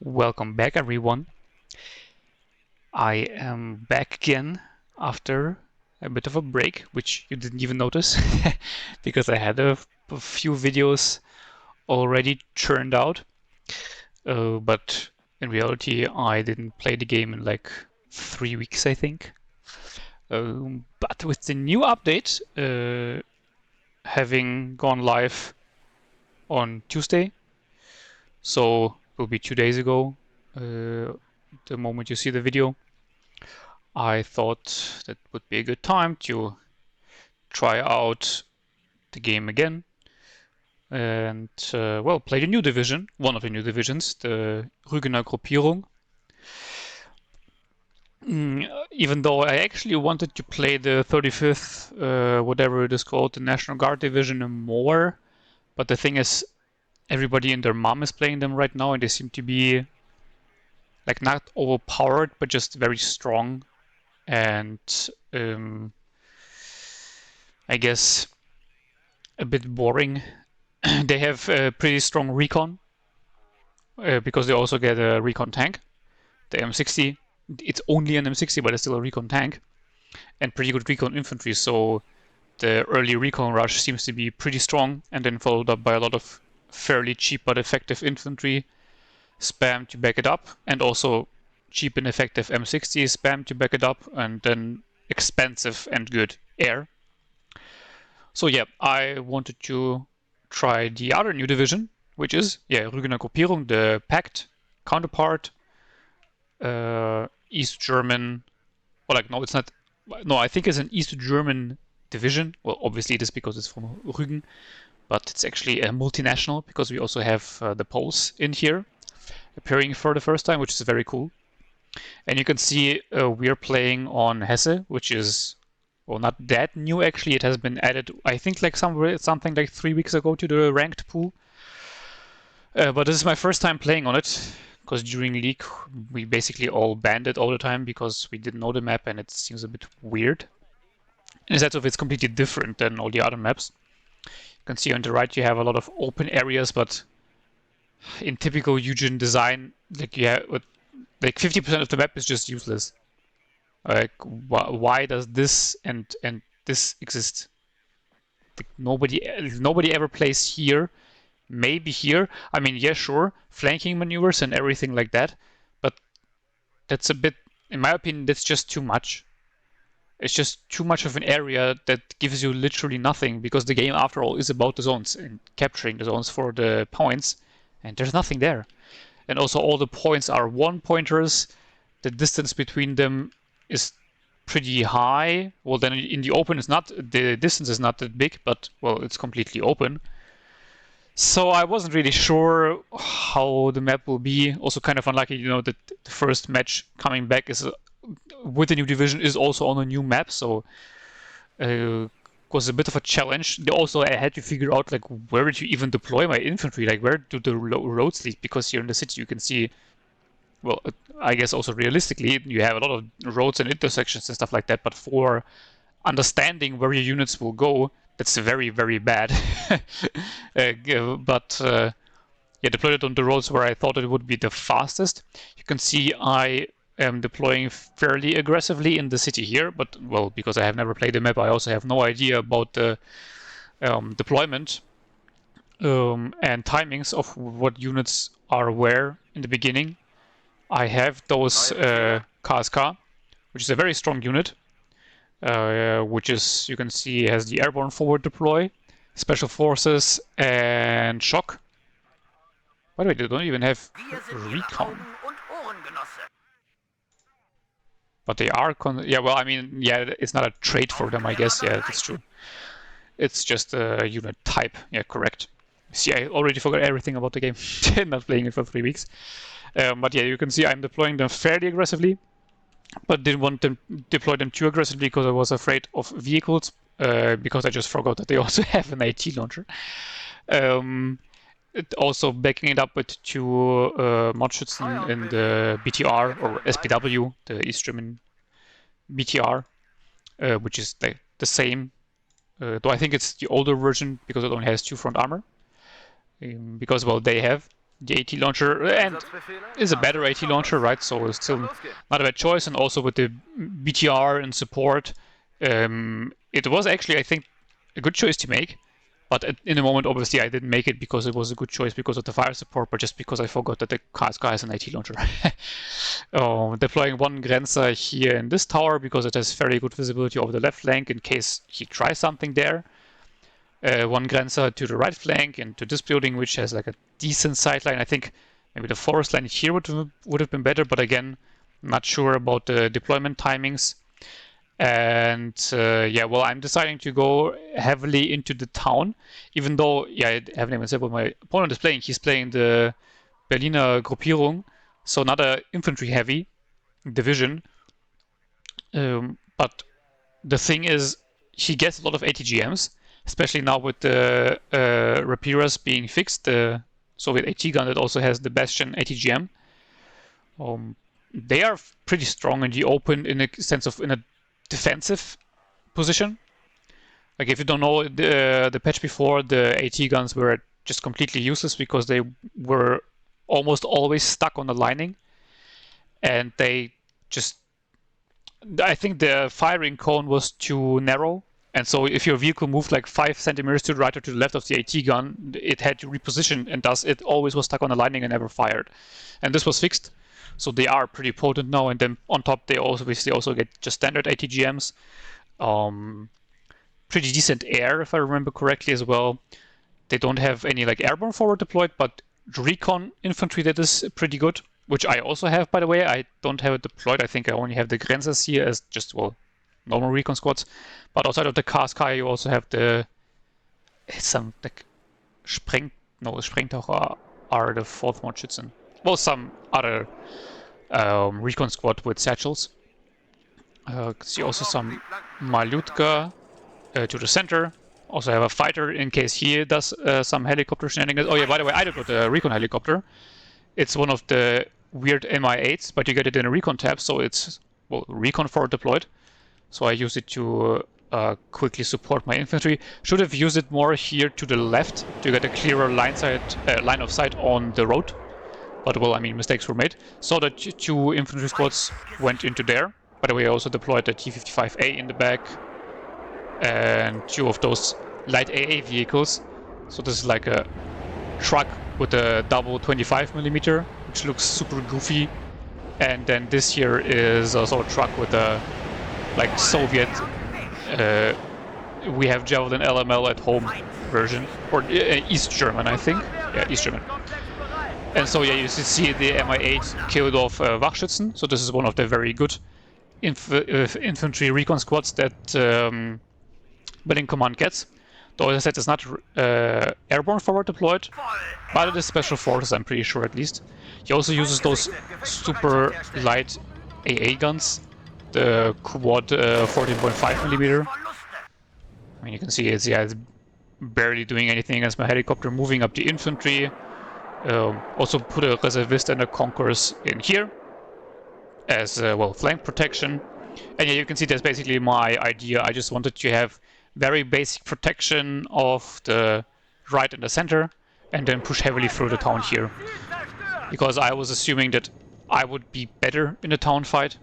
Welcome back, everyone. I am back again after a bit of a break, which you didn't even notice because I had a few videos already churned out. But in reality, I didn't play the game in like 3 weeks, I think. But with the new update having gone live on Tuesday, so it will be 2 days ago, the moment you see the video, I thought that would be a good time to try out the game again and, well, play the new division, one of the new divisions, the Rügener Gruppierung. Even though I actually wanted to play the 35th, whatever it is called, the National Guard division more, but the thing is, everybody and their mom is playing them right now, and they seem to be like not overpowered, but just very strong. And I guess a bit boring. They have a pretty strong recon because they also get a recon tank, the M60. It's only an M60, but it's still a recon tank, and pretty good recon infantry. So the early recon rush seems to be pretty strong, and then followed up by a lot of fairly cheap but effective infantry spam to back it up, and also cheap and effective M60 spam to back it up, and then expensive and good air. So yeah, I wanted to try the other new division, which is Rügener Gruppierung, the Pact counterpart, East German. Well, like no, it's not. No, I think it's an East German division. Well, obviously it is because it's from Rügen, but it's actually a multinational because we also have the Poles in here appearing for the first time, which is very cool. And you can see we're playing on Hesse, which is, well, not that new actually. It has been added, I think, like something like 3 weeks ago to the ranked pool. But this is my first time playing on it, because during League we basically all banned it all the time because we didn't know the map and it seems a bit weird. Instead of it's completely different than all the other maps. You can see on the right you have a lot of open areas, but in typical Eugen design, like you have like 50% of the map is just useless. Like, why does this and this exist? Like, nobody ever plays here. Maybe here. I mean, yeah, sure, flanking maneuvers and everything like that, but that's a bit, in my opinion, that's just too much. It's just too much of an area that gives you literally nothing, because the game, after all, is about the zones and capturing the zones for the points, and there's nothing there. And also all the points are one pointers. The distance between them is pretty high. Well, then in the open, the distance is not that big, but, well, it's completely open. So I wasn't really sure how the map will be. Also kind of unlucky, that the first match coming back is with the new division is also on a new map, so it was a bit of a challenge. Also, I had to figure out, like, where did you even deploy my infantry? Like, where do the roads lead? Because here in the city you can see, well, I guess also realistically, you have a lot of roads and intersections and stuff like that, but for understanding where your units will go, that's very, very bad. But deployed it on the roads where I thought it would be the fastest. You can see I am deploying fairly aggressively in the city here, but, well, because I have never played the map, I also have no idea about the deployment and timings of what units are where in the beginning. I have those KSK, which is a very strong unit, which is, you can see, has the airborne forward deploy, special forces, and shock. By the way, they don't even have recon. But they are yeah, well, I mean, yeah, it's not a trait for them, I guess. Yeah, that's true. It's just a unit type. Yeah, correct. See, I already forgot everything about the game. Not playing it for 3 weeks. But yeah, you can see I'm deploying them fairly aggressively, but didn't want to deploy them too aggressively because I was afraid of vehicles, because I just forgot that they also have an AT launcher. Also backing it up with two Mordschützen in the BTR, or SPW, the East German BTR, which is the same, though I think it's the older version because it only has 2 front armor, because, well, they have the AT launcher, and is a better AT launcher, right? So it's still not a bad choice. And also with the BTR and support, it was actually, I think, a good choice to make. But in the moment, obviously, I didn't make it because it was a good choice because of the fire support, but just because I forgot that the Casca has an AT launcher. Deploying one Grenzer here in this tower because it has very good visibility over the left flank in case he tries something there. One Grenzer to the right flank and to this building, which has like a decent sideline. I think maybe the forest line here would have been better, but again, not sure about the deployment timings. And yeah, well, I'm deciding to go heavily into the town, even though, yeah, I haven't even said what my opponent is playing. He's playing the Berliner Gruppierung, so not a infantry-heavy division. But the thing is, he gets a lot of ATGMs, especially now with the Rapiras being fixed, the Soviet AT gun that also has the Bastion ATGM. They are pretty strong in the open in a sense of in a defensive position. Like if you don't know the patch before, the AT guns were just completely useless because they were almost always stuck on the lining, and they just, I think the firing cone was too narrow, and so if your vehicle moved like 5 centimeters to the right or to the left of the AT gun, it had to reposition, and thus it always was stuck on the lining and never fired. And this was fixed. So they are pretty potent now, and then on top they also obviously also get just standard ATGMs. Pretty decent air, if I remember correctly, as well. They don't have any like airborne forward deployed, but recon infantry that is pretty good, which I also have, by the way. I don't have it deployed. I think I only have the Grenzers here as just, well, normal recon squads. But outside of the Casca, you also have the some like Sprengtaucher are the 4th Mordschützen. Well, some other recon squad with satchels. See also some Malutka to the center. Also have a fighter in case he does some helicopter shenanigans. Oh yeah, by the way, I got a recon helicopter. It's one of the weird MI8s, but you get it in a recon tab, so it's, well, recon forward deployed. So I use it to quickly support my infantry. Should have used it more here to the left to get a clearer line of sight on the road. But, well, I mean, mistakes were made. So that 2 infantry squads went into there. By the way, I also deployed the T-55A in the back. And 2 of those light AA vehicles. So this is like a truck with a double 25mm, which looks super goofy. And then this here is also a truck with a, like, Soviet, we have Javelin LML at home version. Or East German, I think. Yeah, East German. And so, yeah, you see the Mi-8 killed off Wachschützen. So this is one of the very good infantry recon squads that Berlin Command gets. Though, as I said, it's not airborne forward deployed, but it is special forces, I'm pretty sure, at least. He also uses those super light AA guns, the quad 14.5mm. I mean, you can see it's barely doing anything against my helicopter, moving up the infantry. Also put a reservist and a Concourse in here as, well, flank protection. And yeah, you can see that's basically my idea. I just wanted to have very basic protection of the right and the center, and then push heavily through the town here. Because I was assuming that I would be better in the town fight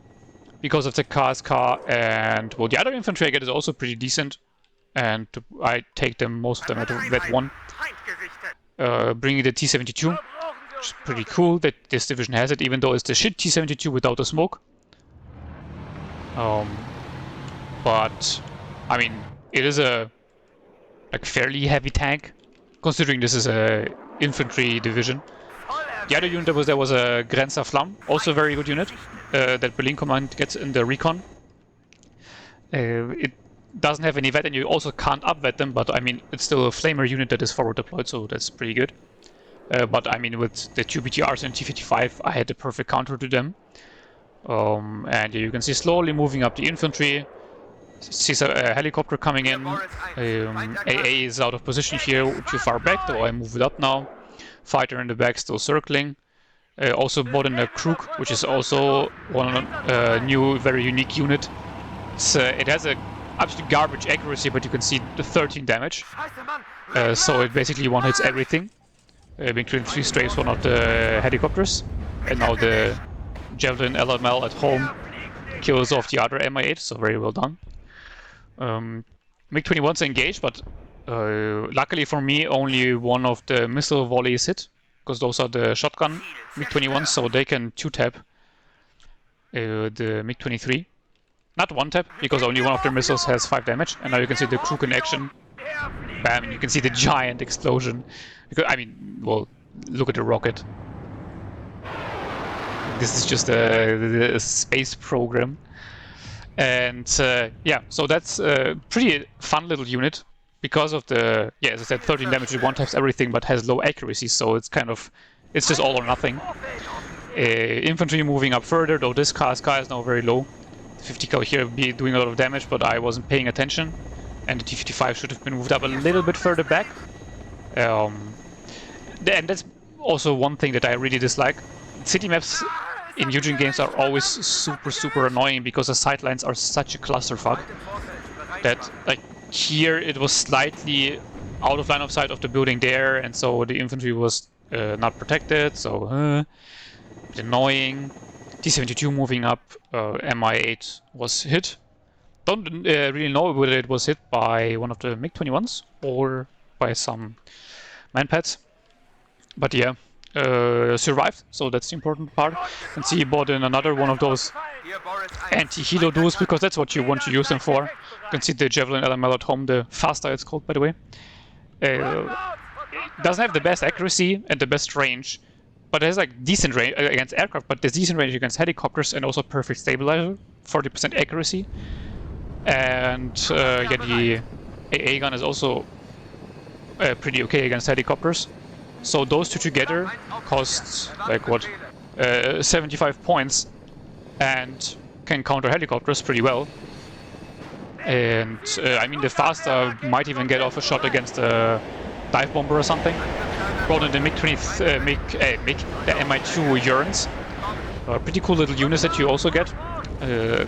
because of the Casca, and, well, the other infantry I get is also pretty decent, and I take them, most of them at Vet 1. Bringing the T-72, which is pretty cool that this division has it, even though it's the shit T-72 without the smoke. But, I mean, it is a like fairly heavy tank, considering this is a infantry division. The other unit that was a Grenzer Flamm, also a very good unit that Berlin Command gets in the recon. It doesn't have any vet, and you also can't up-vet them, but I mean, it's still a flamer unit that is forward deployed, so that's pretty good. But I mean, with the 2 BTRs and T-55, I had the perfect counter to them. And you can see slowly moving up the infantry. See a helicopter coming in. AA is out of position here, too far back, though I move it up now. Fighter in the back still circling. Also bought in a Krug, which is also one new, very unique unit. It has a absolute garbage accuracy, but you can see the 13 damage. So it basically one-hits everything. MiG-23 strafes one of the helicopters, and now the Javelin LML at home kills off the other Mi-8, so very well done. MiG-21's engaged, but luckily for me, only one of the missile volleys hit, because those are the shotgun MiG-21s, so they can 2-tap the MiG-23. Not 1-tap, because only one of their missiles has 5 damage, and now you can see the crew in action. Bam, and you can see the giant explosion. Because, I mean, well, look at the rocket. This is just a space program. And yeah, so that's a pretty fun little unit because of the, yeah, as I said, 13 damage, it one-taps everything but has low accuracy, so it's kind of, it's just all or nothing. Infantry moving up further, though this car is now very low. The 50 cal here be doing a lot of damage, but I wasn't paying attention. And the T-55 should have been moved up a little bit further back. And that's also one thing that I really dislike. City maps in Eugene games are always super annoying because the sightlines are such a clusterfuck that, like, here it was slightly out of line of sight of the building there, and so the infantry was not protected, so a bit annoying. T-72 moving up, Mi-8 was hit. Don't really know whether it was hit by one of the MiG-21s or by some manpads, but yeah. Survived, so that's the important part. And see, he bought in another one of those anti-helo duels, because that's what you want to use them for. You can see the Javelin LML at home, the faster it's called, by the way. It doesn't have the best accuracy and the best range, but it has like decent range against aircraft, but there's decent range against helicopters and also perfect stabilizer, 40% accuracy. And yeah, the AA gun is also pretty okay against helicopters. So those two together cost, like, what, 75 points and can counter helicopters pretty well. And I mean, the faster might even get off a shot against a dive bomber or something. Brought in the the Mi-2 Urans. Pretty cool little units that you also get.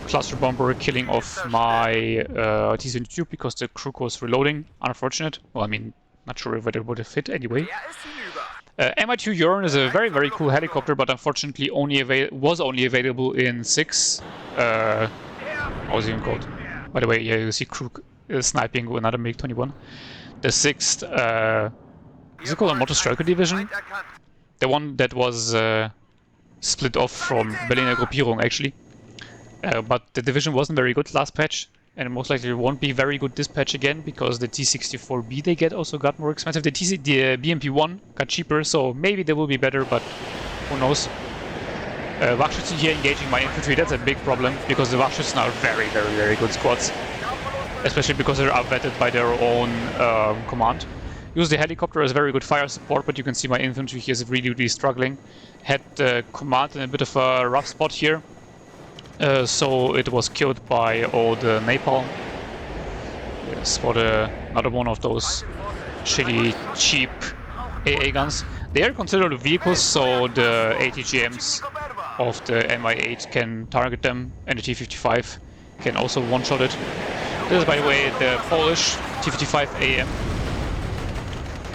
Cluster bomber killing off my T-72 because the crew was reloading. Unfortunate. Well, I mean, not sure if it would have fit anyway. Mi-2 Uran is a very cool helicopter, but unfortunately was only available in 6. How was it even called? By the way, yeah, you see crew sniping with another MiG-21. The 6th, is it called a Motorstriker division? The one that was split off from Rügener Gruppierung, actually. But the division wasn't very good last patch, and most likely won't be very good this patch again, because the T-64B they get also got more expensive. The BMP-1 got cheaper, so maybe they will be better, but who knows. Wachschützen here engaging my infantry, that's a big problem, because the Wachschützen are very good squads. Especially because they're outvetted by their own command. Use the helicopter as very good fire support, but you can see my infantry here is really struggling. Had the command in a bit of a rough spot here. So it was killed by all the napalm. Yes, for another one of those shitty, cheap AA guns. They are considered vehicles, so the ATGMs of the Mi-8 can target them, and the T-55 can also one-shot it. This is, by the way, the Polish T-55 AM.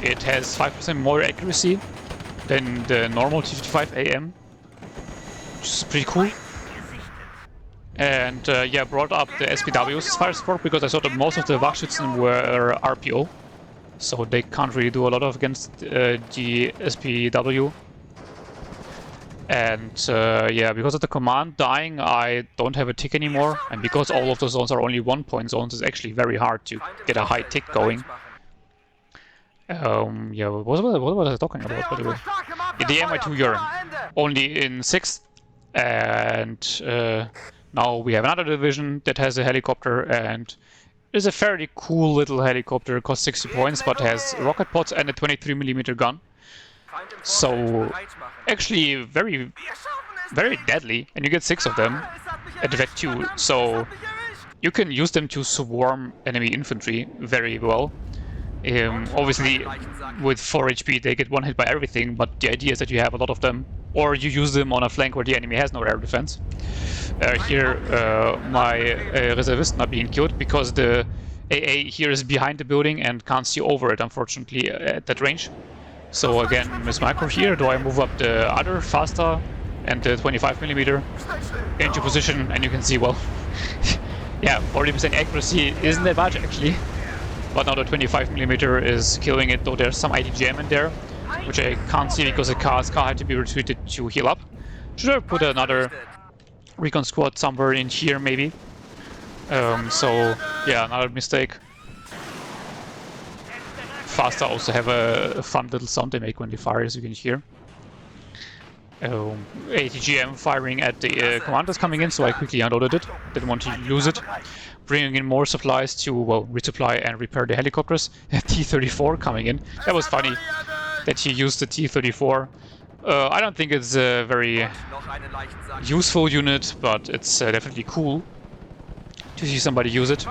It has 5% more accuracy than the normal T-55 AM, which is pretty cool. And yeah, brought up the SPW's fire support because I thought that most of the Wachschützen were RPO, so they can't really do a lot of against the SPW. And yeah, because of the command dying, I don't have a tick anymore, and because all of the zones are only 1-point zones, it's actually very hard to get a high tick going. Yeah, what was I talking about, by the way? Yeah, the Mi-2 Uran, only in 6th, and now we have another division that has a helicopter, and it's a fairly cool little helicopter. It costs 60 points, but has rocket pods and a 23mm gun. So actually very deadly, and you get 6 of them at Vet 2. So you can use them to swarm enemy infantry very well. Obviously, with 4 HP they get one hit by everything, but the idea is that you have a lot of them, or you use them on a flank where the enemy has no air defense. Here, my reservist not being killed because the AA here is behind the building and can't see over it, unfortunately, at that range. So again, Miss Micro here. Do I move up the other faster and the 25mm into position? And you can see, well, yeah, 40% accuracy isn't that much actually. But now the 25mm is killing it, though there's some IDGM in there, which I can't see because the car had to be retreated to heal up. Should I put another recon squad somewhere in here maybe? So yeah, another mistake. Faster also have a fun little sound they make when they fire, as you can hear. ATGM firing at the commanders coming in, so I quickly unloaded it. Didn't want to lose it. Bringing in more supplies to, well, resupply and repair the helicopters. T-34 coming in. That was funny that he used the T-34. I don't think it's a very useful unit, but it's definitely cool to see somebody use it.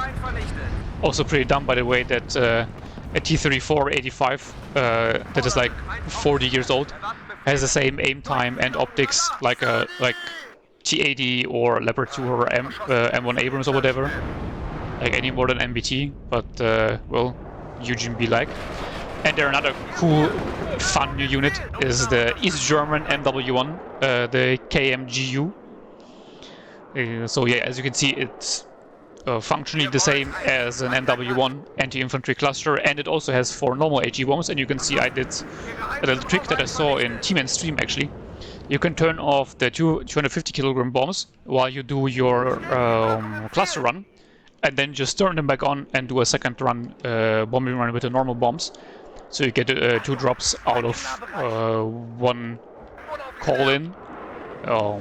Also pretty dumb, by the way, that a T-34 85 that is like 40 years old has the same aim time and optics like a T-80 or Leopard 2 or M1 Abrams or whatever, like any more than MBT, but well, Eugene be like. And there another cool, fun new unit is the East German MW1, the KMGU. So yeah, as you can see, it's functionally the same as an MW1 anti-infantry cluster, and it also has 4 normal HE bombs. And you can see I did a little trick that I saw in T-Man stream actually. You can turn off the 250 kilogram bombs while you do your cluster run, and then just turn them back on and do a second run, bombing run with the normal bombs. So you get 2 drops out of 1 call-in.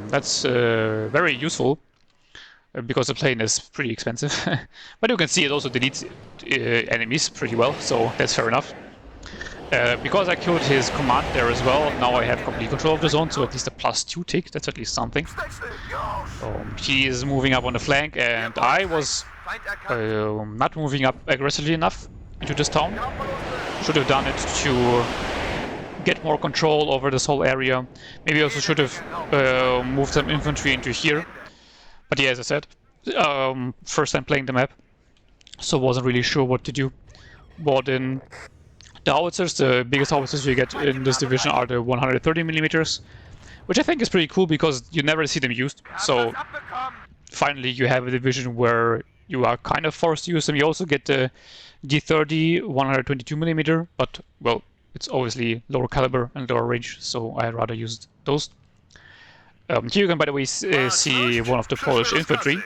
That's very useful, because the plane is pretty expensive. But you can see it also deletes enemies pretty well, so that's fair enough. Because I killed his command there as well, now I have complete control of the zone, so at least a +2 tick, that's at least something. He is moving up on the flank, and I was not moving up aggressively enough into this town. Should have done it to get more control over this whole area. Maybe also should have moved some infantry into here. But yeah, as I said, first time playing the map, so wasn't really sure what to do. Bought in the howitzers. The biggest howitzers you get in this division are the 130mm, which I think is pretty cool because you never see them used. So finally you have a division where you are kind of forced to use them. You also get the D30 122mm, but well, it's obviously lower caliber and lower range, so I'd rather use those. Here you can, by the way, see one of the Polish infantry,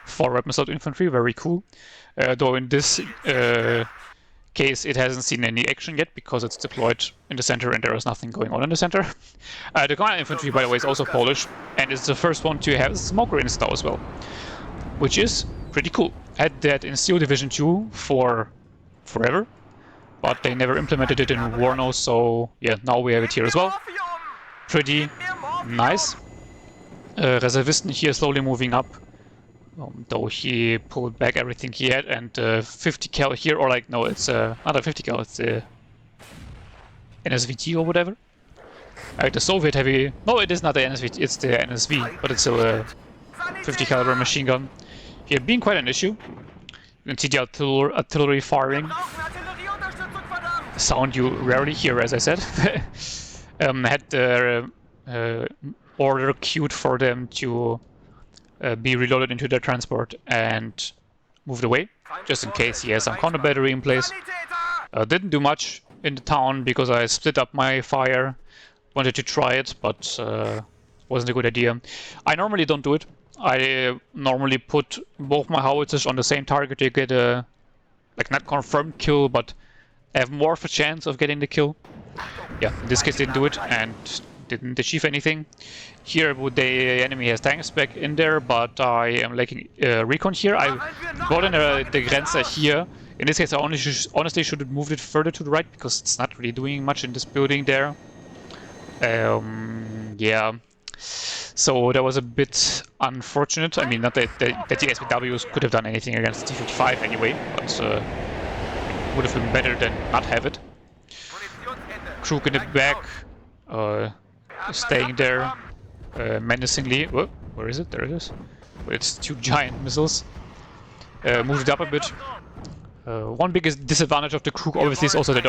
4 weapon slot infantry, very cool. Though in this case it hasn't seen any action yet because it's deployed in the center and there is nothing going on in the center. The command infantry, by the way, is also Polish, and it's the first one to have a smoker install as well, which is pretty cool. Had that in Steel Division 2 for forever, but they never implemented it in WARNO, so yeah, now we have it here as well. Pretty nice. Reservisten here slowly moving up, though he pulled back everything he had, and 50 cal here, or like, no, it's not a 50 cal, it's the NSVT or whatever. The Soviet heavy, no, it is not the NSVT, it's the NSV, but it's still a 50 caliber machine gun. Here being quite an issue. You can see the artillery firing. Sound you rarely hear, as I said. Had the order queued for them to be reloaded into their transport and moved away, just in case he has some counter battery in place. Didn't do much in the town because I split up my fire. Wanted to try it, but wasn't a good idea. I normally don't do it. I normally put both my howitzers on the same target to get a, like, not confirmed kill, but have more of a chance of getting the kill. Yeah, in this case didn't do it and didn't achieve anything. Here the enemy has tanks back in there, but I am lacking recon here. I got in the Grenzer here. In this case I honestly should have moved it further to the right because it's not really doing much in this building there. Yeah. So that was a bit unfortunate. I mean, not that the SPWs could have done anything against the T-55 anyway, but would have been better than not have it. Crook in the back, staying there menacingly. Whoa, where is it? There it is. It's 2 giant missiles. Moved it up a bit. One biggest disadvantage of the Krug obviously is also that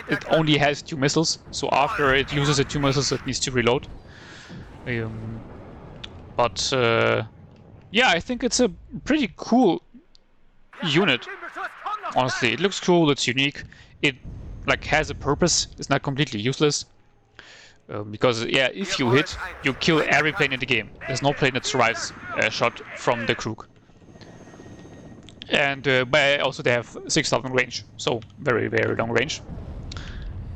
it only has 2 missiles, so after it uses the 2 missiles it needs to reload. But yeah, I think it's a pretty cool unit. Honestly, it looks cool, it's unique, it like has a purpose, it's not completely useless. Because yeah, if you hit, you kill every plane in the game. There's no plane that survives a shot from the Krug. And but also they have 6,000 range, so very, very long range.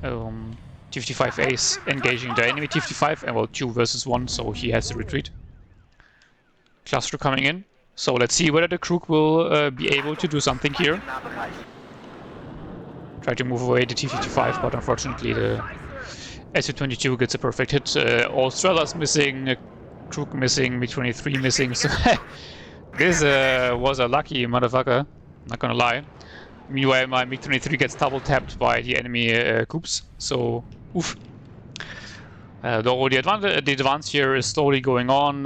T-55 ace engaging the enemy T-55, and well, 2 versus 1, so he has to retreat. Cluster coming in, so let's see whether the Krug will be able to do something here. Try to move away the T-55, but unfortunately the Su-22 gets a perfect hit. Australia's missing, Krug missing, MiG-23 missing, so this was a lucky motherfucker, not gonna lie. Meanwhile, my MiG-23 gets double tapped by the enemy Coups, so oof. Though the advance here is slowly going on,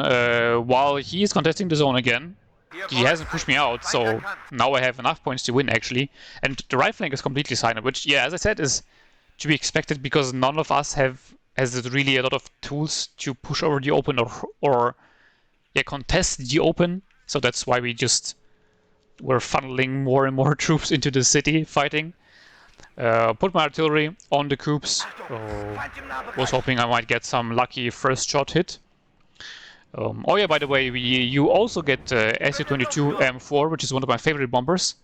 while he is contesting the zone again. He hasn't pushed me out, so now I have enough points to win actually. And the right flank is completely silent, which, yeah, as I said, is to be expected because none of us has really a lot of tools to push over the open or yeah, contest the open. So that's why we just were funneling more and more troops into the city fighting. Put my artillery on the Coups. Was hoping I might get some lucky first shot hit. Oh yeah, by the way, you also get Su-22 M4, which is one of my favorite bombers.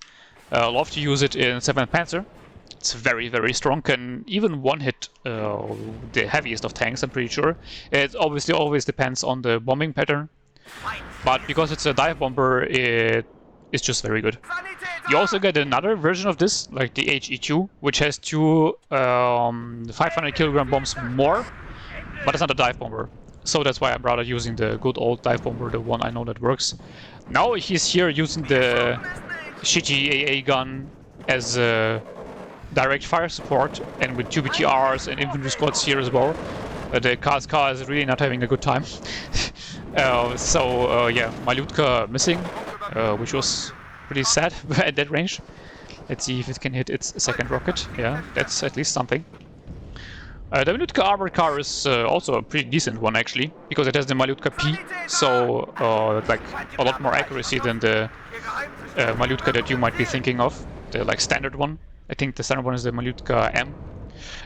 I love to use it in 7th Panzer. It's very, very strong, can even one-hit the heaviest of tanks, I'm pretty sure. It obviously always depends on the bombing pattern, but because it's a dive bomber, it's just very good. You also get another version of this, like the HE2, which has 2 500 kilogram bombs more, but it's not a dive bomber. So that's why I'm rather using the good old dive bomber, the one I know that works. Now he's here using the shitty AA gun as a direct fire support, and with 2 BTRs and infantry squads here as well. The KSK is really not having a good time. Yeah, Malutka missing, which was pretty sad at that range. Let's see if it can hit its second rocket. Yeah, that's at least something. The Malutka armored car is also a pretty decent one actually, because it has the Malutka P, so like a lot more accuracy than the Malutka that you might be thinking of, the like standard one. I think the standard one is the Malutka M,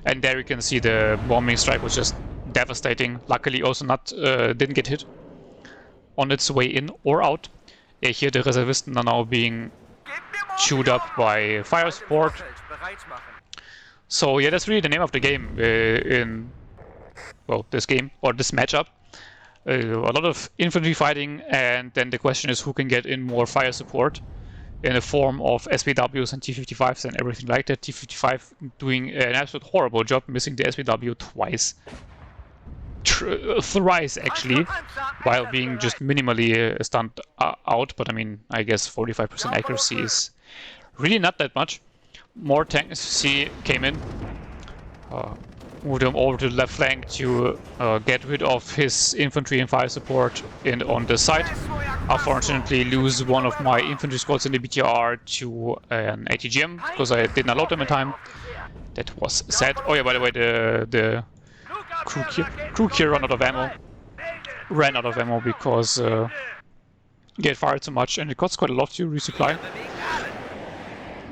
and there you can see the bombing strike was just devastating. Luckily, also not didn't get hit on its way in or out. Here the Reservisten are now being chewed up by fire support. So yeah, that's really the name of the game in, well, this game, or this matchup. A lot of infantry fighting, and then the question is who can get in more fire support in the form of SPWs and T-55s and everything like that. T-55 doing an absolute horrible job, missing the SPW twice. Thrice actually, while being just minimally stunned out, but I mean, I guess 45% accuracy is really not that much. More tanks, see, came in. Moved him over to the left flank to get rid of his infantry and fire support on the side. Unfortunately, lose one of my infantry squads in the BTR to an ATGM because I did not load them in time. That was sad. Oh yeah, by the way, the Krug here ran out of ammo. Ran out of ammo because he had fired so much, and it costs quite a lot to resupply.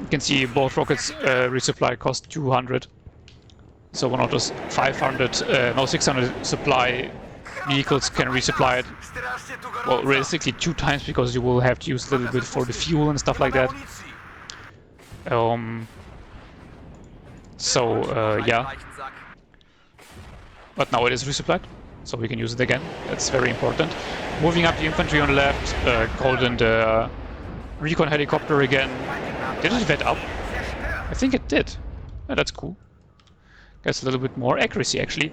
You can see both rockets resupply cost 200. So one of those 600 supply vehicles can resupply it. Well, realistically 2 times, because you will have to use a little bit for the fuel and stuff like that. Yeah. But now it is resupplied, so we can use it again. That's very important. Moving up the infantry on the left, called in the recon helicopter again. Did it vet up? I think it did. Yeah, that's cool. Gets a little bit more accuracy actually.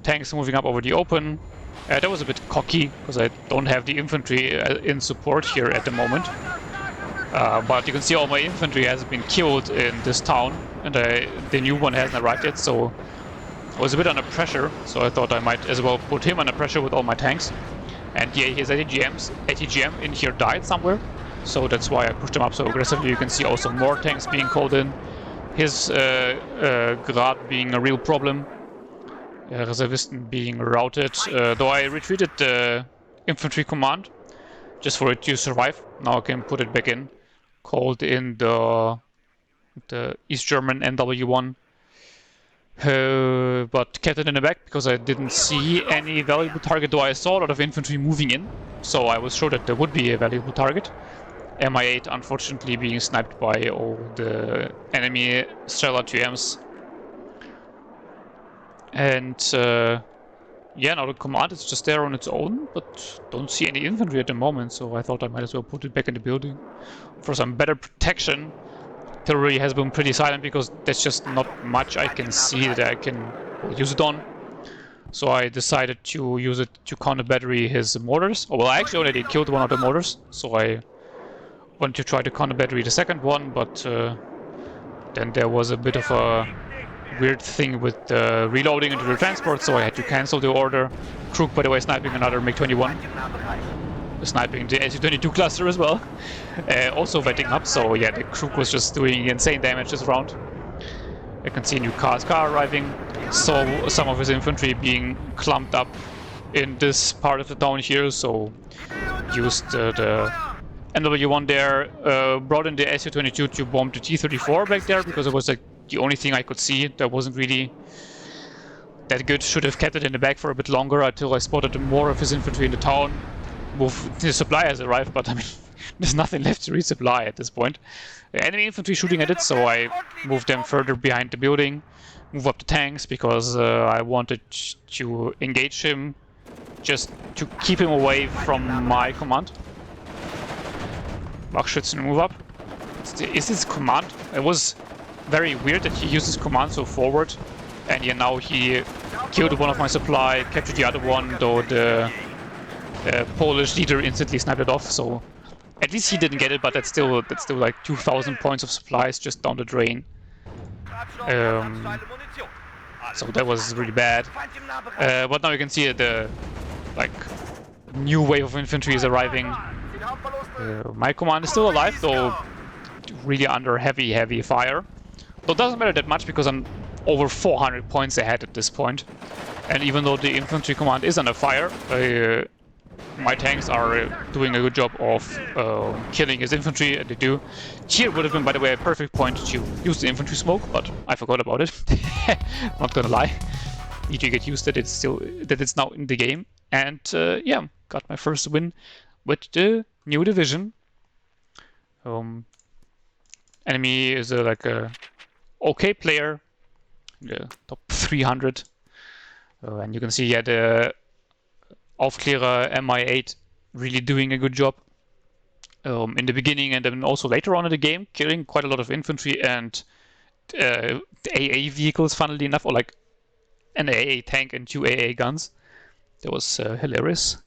Tanks moving up over the open. That was a bit cocky because I don't have the infantry in support here at the moment. But you can see all my infantry has been killed in this town, and the new one hasn't arrived yet, so I was a bit under pressure. So I thought I might as well put him under pressure with all my tanks. And yeah, his ATGM in here died somewhere. so that's why I pushed him up so aggressively. You can see also more tanks being called in. His Grad being a real problem. Reservisten being routed, though I retreated the infantry command just for it to survive. Now I can put it back in. Called in the East German NW1, but kept it in the back because I didn't see any valuable target, though I saw a lot of infantry moving in, so I was sure that there would be a valuable target. Mi-8 unfortunately being sniped by all the enemy Strela 2Ms. And yeah, now the command is just there on its own, but don't see any infantry at the moment, so I thought I might as well put it back in the building for some better protection. Artillery has been pretty silent because there's just not much I can see that I can use it on. So I decided to use it to counter battery his mortars. Oh, well, I actually already killed one of the mortars, so I wanted to try to counter battery the second one, but then there was a bit of a weird thing with reloading into the transport, so I had to cancel the order. Krug, by the way, sniping another MiG-21. Sniping the Su-22 cluster as well. Also vetting up, so yeah, the Krug was just doing insane damage this round. I can see a new car arriving. So some of his infantry being clumped up in this part of the town here, so used the NW1 there, brought in the Su-22 to bomb the T-34 back there because it was like the only thing I could see that wasn't really that good. Should have kept it in the back for a bit longer until I spotted more of his infantry in the town. The supply has arrived, but I mean, there's nothing left to resupply at this point. Enemy infantry shooting at it, so I moved them further behind the building, move up the tanks because I wanted to engage him, just to keep him away from my command. Wachschützen move up. Is this command? It was very weird that he used his command so forward, and yeah, now he killed one of my supply, captured the other one, though the Polish leader instantly sniped it off, so at least he didn't get it, but that's still like 2,000 points of supplies just down the drain. So that was really bad. But now you can see the like new wave of infantry is arriving. My command is still alive, though really under heavy fire. Though it doesn't matter that much because I'm over 400 points ahead at this point. And even though the infantry command is under fire, my tanks are doing a good job of killing his infantry, and they do. Here would have been, by the way, a perfect point to use the infantry smoke, but I forgot about it. Not gonna lie. Need to get used that it's now in the game. And yeah, got my first win with the new division. Enemy is like a okay player, the top 300, and you can see yeah the Aufklärer Mi-8 really doing a good job in the beginning and then also later on in the game, killing quite a lot of infantry and AA vehicles, funnily enough, or like an AA tank and 2 AA guns. That was hilarious.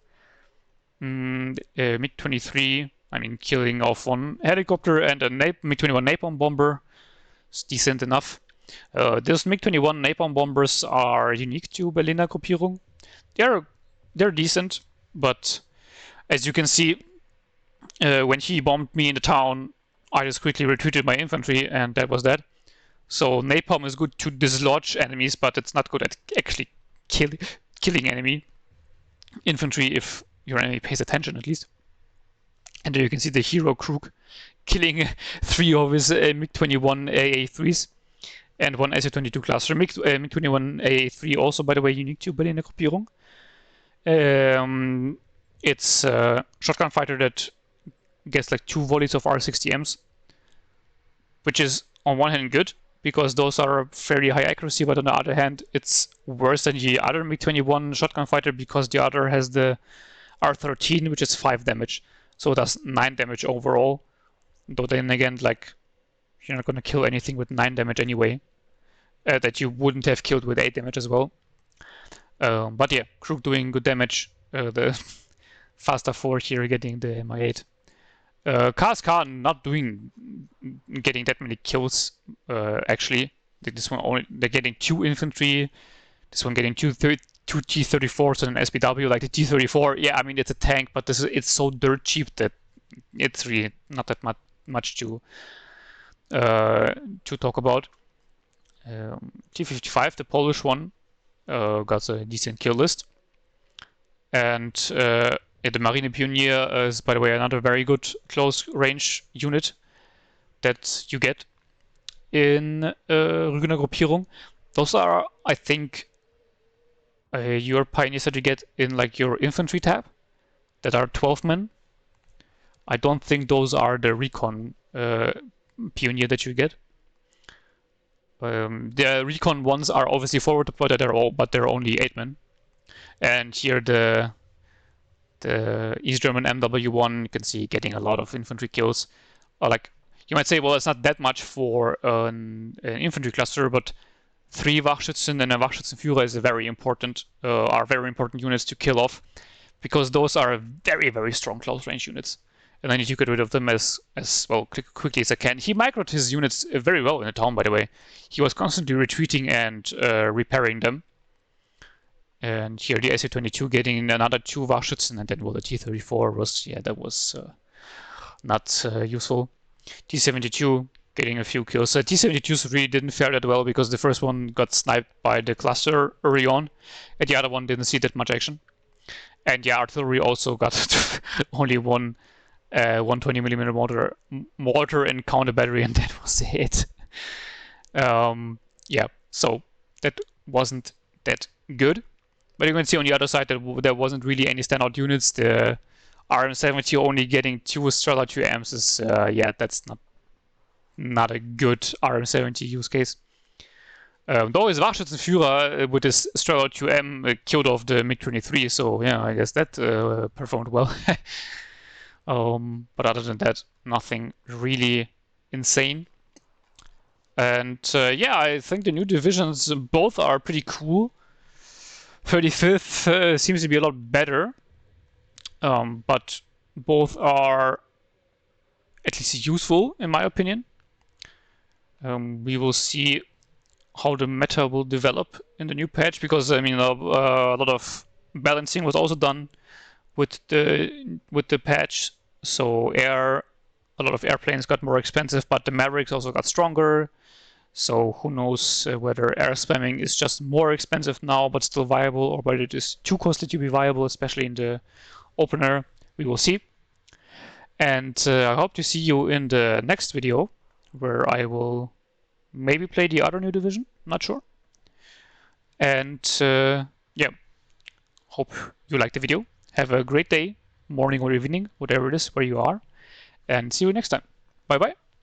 MiG-23, I mean, killing off one helicopter and a MiG-21 napalm bomber. It's decent enough. Those MiG-21 napalm bombers are unique to Berliner Gruppierung. They're decent, but as you can see, when he bombed me in the town, I just quickly retreated my infantry, and that was that. So napalm is good to dislodge enemies, but it's not good at actually killing enemy infantry if your enemy pays attention, at least. And there you can see the hero Krug killing 3 of his MiG-21 AA3s and 1 Su-22 cluster. MiG-21 AA3 also, by the way, unique to Berliner Gruppierung. It's a shotgun fighter that gets like 2 volleys of R60Ms, which is on one hand good because those are fairly high accuracy, but on the other hand it's worse than the other MiG-21 shotgun fighter because the other has the R13, which is 5 damage, so it does 9 damage overall. Though then again, like, you're not gonna kill anything with 9 damage anyway, that you wouldn't have killed with 8 damage as well. But yeah, Krug doing good damage. The Faster 4 here getting the Mi-8. KSK not getting that many kills actually. This one they're getting 2 infantry. This one getting 2 T-34s and an SPW. Like the T-34, yeah, I mean it's a tank, but it's so dirt cheap that it's really not that much to talk about. T-55, the Polish one, got a decent kill list. And the Marine Pioneer is, by the way, another very good close range unit that you get in Rügener Gruppierung. Those are, I think, your pioneers that you get in like your infantry tab that are 12 men. I don't think those are the recon pioneer that you get. The recon ones are obviously forward deployed, but they're only 8 men. And here the East German MW1, you can see getting a lot of infantry kills. Like you might say, well, it's not that much for an infantry cluster, but 3 Wachschützen and a Wachschützenführer is are very important units to kill off, because those are very, very strong close range units. And I need to get rid of them as well quickly as I can. He microed his units very well in the town, by the way. He was constantly retreating and repairing them. And here the SU-22 getting another 2 Wachschützen, and then well, the T-34 was, yeah, that was not useful. T-72 getting a few kills. T-72s really didn't fare that well because the first one got sniped by the cluster early on, and the other one didn't see that much action. And the artillery also got only one 120mm mortar and counter battery, and that was it. Yeah, so that wasn't that good. But you can see on the other side that there wasn't really any standout units. The RM70 only getting 2 Strela 2Ms is, yeah, that's not a good RM70 use case. Though his Wachschützenführer with his Strela 2M killed off the MiG-23, so yeah, I guess that performed well. But other than that, nothing really insane. And yeah, I think the new divisions both are pretty cool. 35th seems to be a lot better, but both are at least useful in my opinion. We will see how the meta will develop in the new patch, because I mean a lot of balancing was also done with the patch. So a lot of airplanes got more expensive, but the Mavericks also got stronger. So who knows whether air spamming is just more expensive now but still viable, or whether it is too costly to be viable, especially in the opener. We will see. And I hope to see you in the next video, where I will maybe play the other new division, not sure. And yeah, hope you liked the video. Have a great day, morning or evening, whatever it is where you are, and see you next time. Bye bye.